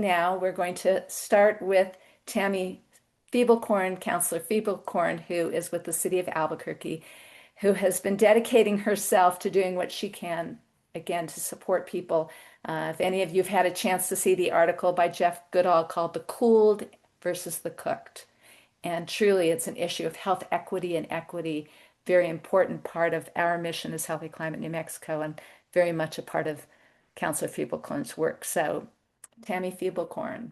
now we're going to start with Tammy Fiebelkorn, Councilor Fiebelkorn, who is with the city of Albuquerque, who has been dedicating herself to doing what she can, again, to support people. If any of you have had a chance to see the article by Jeff Goodall called The Cooled versus the Cooked. And truly, it's an issue of health equity and equity, very important part of our mission as Healthy Climate New Mexico, and very much a part of Councilor Fiebelkorn's work. So Tammy Fiebelkorn.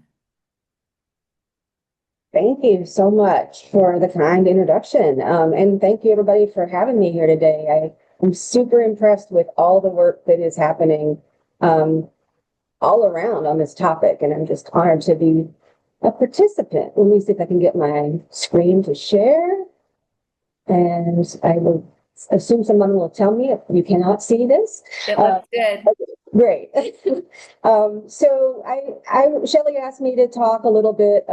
Thank you so much for the kind introduction. And thank you everybody for having me here today. I'm super impressed with all the work that is happening um, all around on this topic. And I'm just honored to be a participant. Let me see if I can get my screen to share. And I will assume someone will tell me if you cannot see this. It looks good. Great. So Shelley asked me to talk a little bit,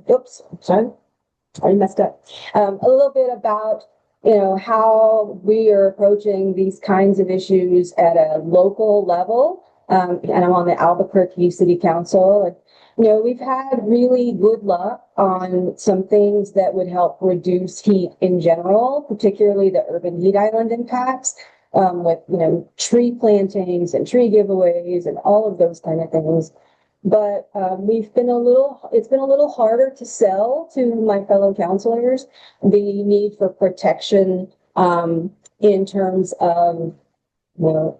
oops, sorry, I messed up. A little bit about, how we are approaching these kinds of issues at a local level. And I'm on the Albuquerque City Council. And, we've had really good luck on some things that would help reduce heat in general, particularly the urban heat island impacts with tree plantings and tree giveaways and all of those kind of things. But it's been a little harder to sell to my fellow counselors the need for protection in terms of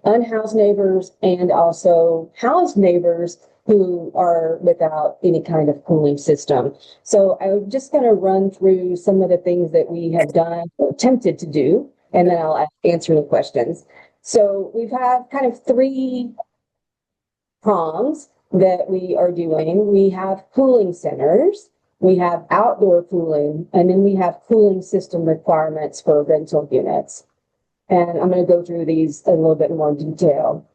unhoused neighbors and also housed neighbors who are without any kind of cooling system. So I'm just going to run through some of the things that we have done or attempted to do, and then I'll answer the questions. So we've had kind of three prongs that we are doing. We have cooling centers, we have outdoor cooling, and then we have cooling system requirements for rental units. And I'm going to go through these in a little bit more detail.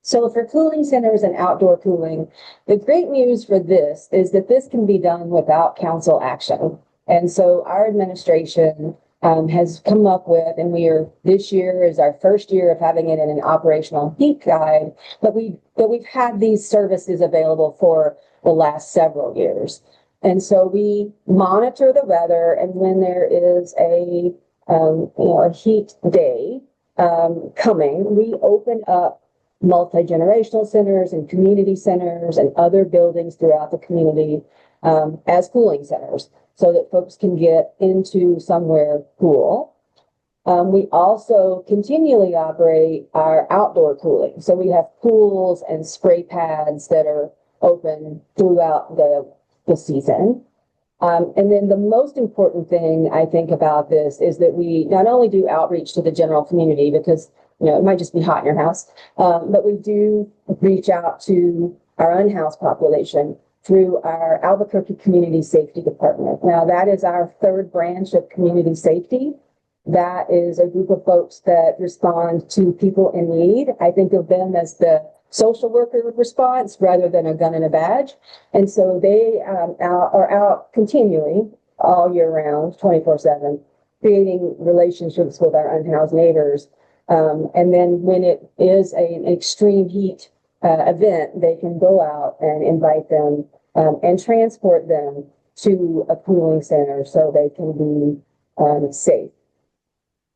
So for cooling centers and outdoor cooling, the great news for this is that this can be done without council action. And so our administration has come up with, and this year is our first year of having it in an operational heat guide, but we've had these services available for the last several years. And so we monitor the weather, and when there is a heat day coming, we open up multi-generational centers and community centers and other buildings throughout the community as cooling centers so that folks can get into somewhere cool. We also continually operate our outdoor cooling. So we have pools and spray pads that are open throughout the season. And then the most important thing I think about this is that we not only do outreach to the general community because, it might just be hot in your house, but we do reach out to our unhoused population through our Albuquerque Community Safety Department. Now, that is our third branch of community safety. That is a group of folks that respond to people in need. I think of them as the social worker response rather than a gun and a badge. And so they are out continually all year round, 24/7, creating relationships with our unhoused neighbors. And then when it is an extreme heat event, they can go out and invite them and transport them to a cooling center so they can be safe.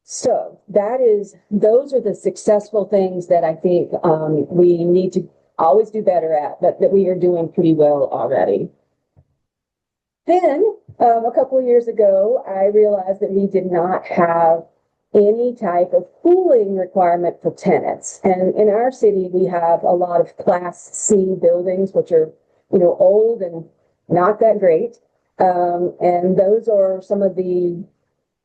So those are the successful things that I think we need to always do better at, but that we are doing pretty well already. Then a couple of years ago, I realized that we did not have any type of cooling requirement for tenants. And in our city, we have a lot of Class C buildings, which are, old and not that great. And those are some of the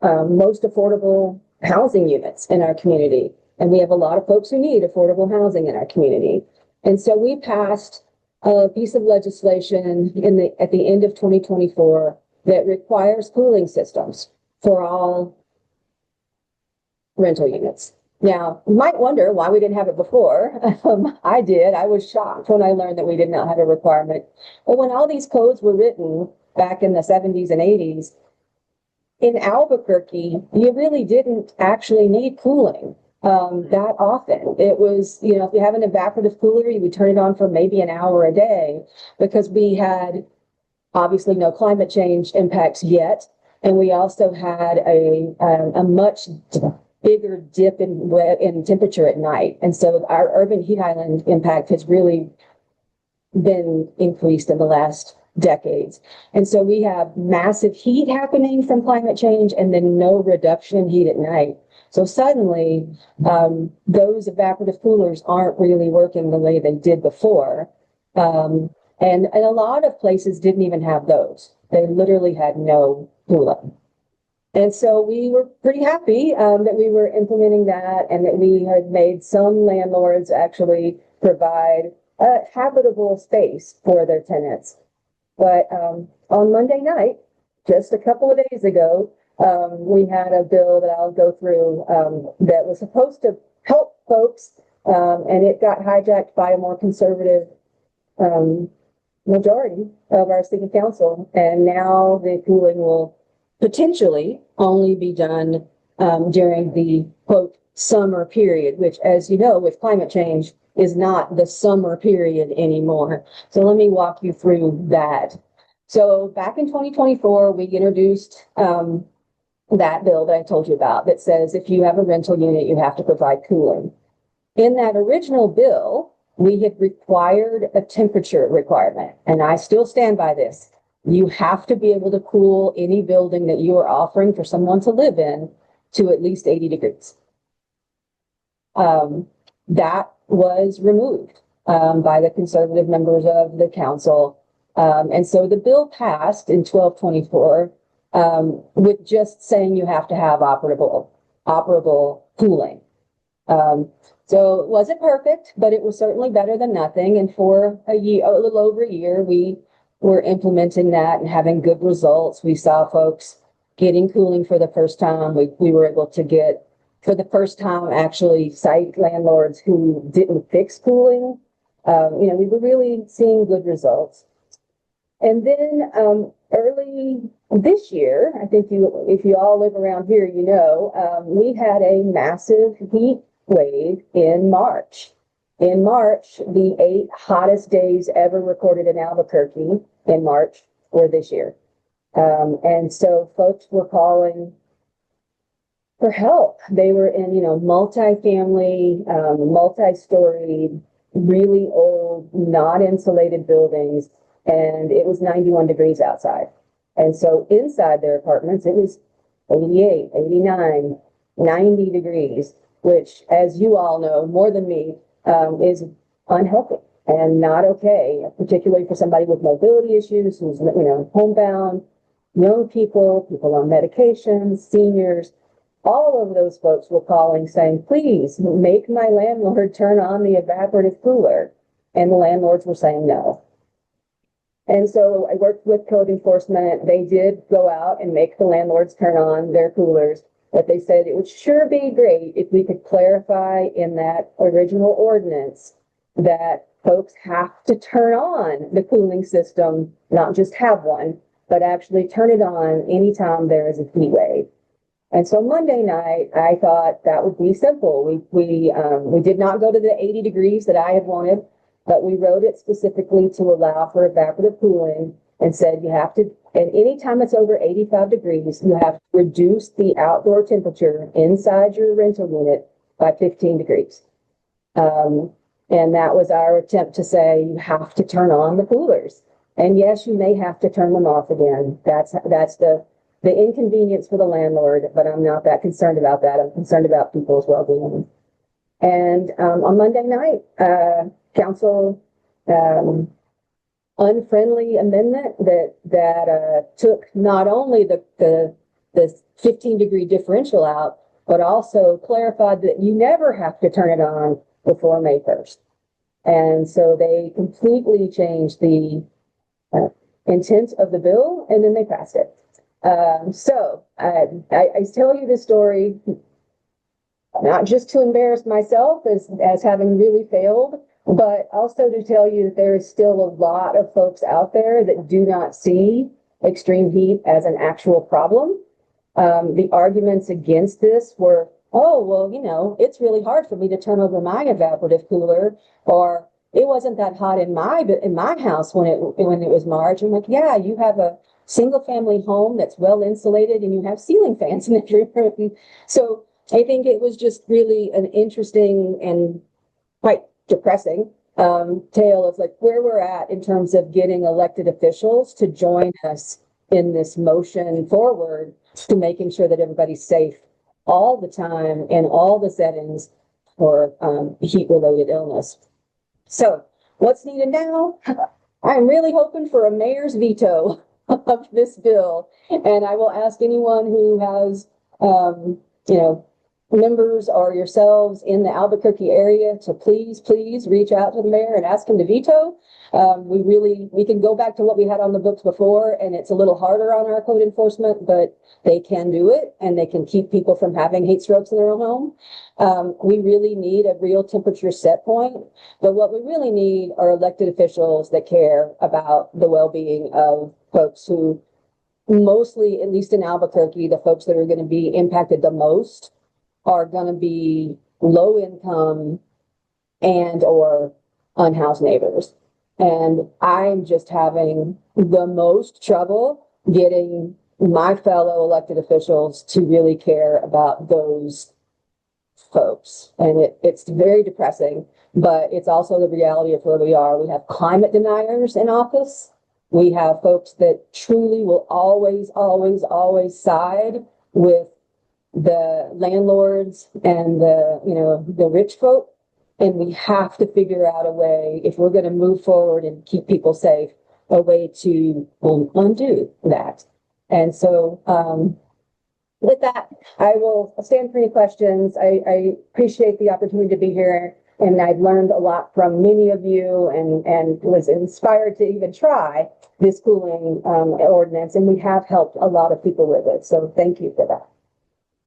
most affordable housing units in our community. And we have a lot of folks who need affordable housing in our community. And so we passed a piece of legislation at the end of 2024 that requires cooling systems for all rental units. Now, you might wonder why we didn't have it before. I did. I was shocked when I learned that we did not have a requirement. But when all these codes were written back in the 70s and 80s, in Albuquerque, you really didn't actually need cooling. that often. It was, you know, if you have an evaporative cooler, you would turn it on for maybe an hour a day because we had obviously no climate change impacts yet. And we also had a much bigger dip in temperature at night. And so our urban heat island impact has really been increased in the last decades. And so we have massive heat happening from climate change and then no reduction in heat at night. So suddenly, those evaporative coolers aren't really working the way they did before. And a lot of places didn't even have those. They literally had no cooling. And so we were pretty happy that we were implementing that and that we had made some landlords actually provide a habitable space for their tenants. But on Monday night, just a couple of days ago, we had a bill that I'll go through that was supposed to help folks, and it got hijacked by a more conservative majority of our city council. And now the cooling will potentially only be done during the quote summer period, which, as you know, with climate change is not the summer period anymore. So let me walk you through that. So back in 2024, we introduced that bill that I told you about that says if you have a rental unit, you have to provide cooling. In that original bill, we had required a temperature requirement, and I still stand by this. You have to be able to cool any building that you are offering for someone to live in to at least 80 degrees. That was removed by the conservative members of the council. And so the bill passed in 1224 with just saying you have to have operable cooling. So it wasn't perfect, but it was certainly better than nothing. And for a year, a little over a year, we were implementing that and having good results. We saw folks getting cooling for the first time. We were able to get, for the first time, actually cite landlords who didn't fix cooling. You know, we were really seeing good results. And then early this year, I think if you all live around here, you know, we had a massive heat wave in March. In March, the 8 hottest days ever recorded in Albuquerque in March were this year. And so folks were calling for help. They were in, you know, multi-family, multi-storied, really old, not insulated buildings. And it was 91 degrees outside. And so inside their apartments, it was 88, 89, 90 degrees, which, as you all know more than me, is unhealthy and not okay, particularly for somebody with mobility issues, who's, you know, homebound, young people, people on medications, seniors. All of those folks were calling saying, please make my landlord turn on the evaporative cooler. And the landlords were saying no. And so I worked with code enforcement. They did go out and make the landlords turn on their coolers, but they said it would sure be great if we could clarify in that original ordinance that folks have to turn on the cooling system, not just have one, but actually turn it on anytime there is a heat wave. And so Monday night, I thought that would be simple. We did not go to the 80 degrees that I had wanted, but we wrote it specifically to allow for evaporative cooling and said you have to, and anytime it's over 85 degrees, you have to reduce the outdoor temperature inside your rental unit by 15 degrees. And that was our attempt to say you have to turn on the coolers. And yes, you may have to turn them off again. That's the inconvenience for the landlord, but I'm not that concerned about that. I'm concerned about people's well-being. And on Monday night, council unfriendly amendment that took not only the 15-degree differential out, but also clarified that you never have to turn it on before May 1st. And so they completely changed the intent of the bill, and then they passed it. So I tell you this story not just to embarrass myself as having really failed, but also to tell you that there is still a lot of folks out there that do not see extreme heat as an actual problem. The arguments against this were oh, well, it's really hard for me to turn over my evaporative cooler, or it wasn't that hot in my house when it was March. I'm like, yeah, you have a single family home that's well insulated and you have ceiling fans in every room. So I think it was just really an interesting and quite depressing tale of like where we're at in terms of getting elected officials to join us in this motion forward to making sure that everybody's safe all the time in all the settings for heat related illness. So what's needed now? I'm really hoping for a mayor's veto of this bill. And I will ask anyone who has, you know, members or yourselves in the Albuquerque area to please reach out to the mayor and ask him to veto. We can go back to what we had on the books before, and it's a little harder on our code enforcement, but they can do it and they can keep people from having heat strokes in their own home. We really need a real temperature set point, but what we really need are elected officials that care about the well-being of folks who mostly, at least in Albuquerque, the folks that are going to be impacted the most are going to be low income and or unhoused neighbors. And I'm just having the most trouble getting my fellow elected officials to really care about those folks. And it's very depressing, but it's also the reality of where we are. We have climate deniers in office. We have folks that truly will always side with the landlords and the rich folk. And we have to figure out a way, if we're going to move forward and keep people safe, a way to undo that. And so with that, I will stand for any questions. I appreciate the opportunity to be here, and I've learned a lot from many of you and was inspired to even try this cooling ordinance, and we have helped a lot of people with it. So thank you for that.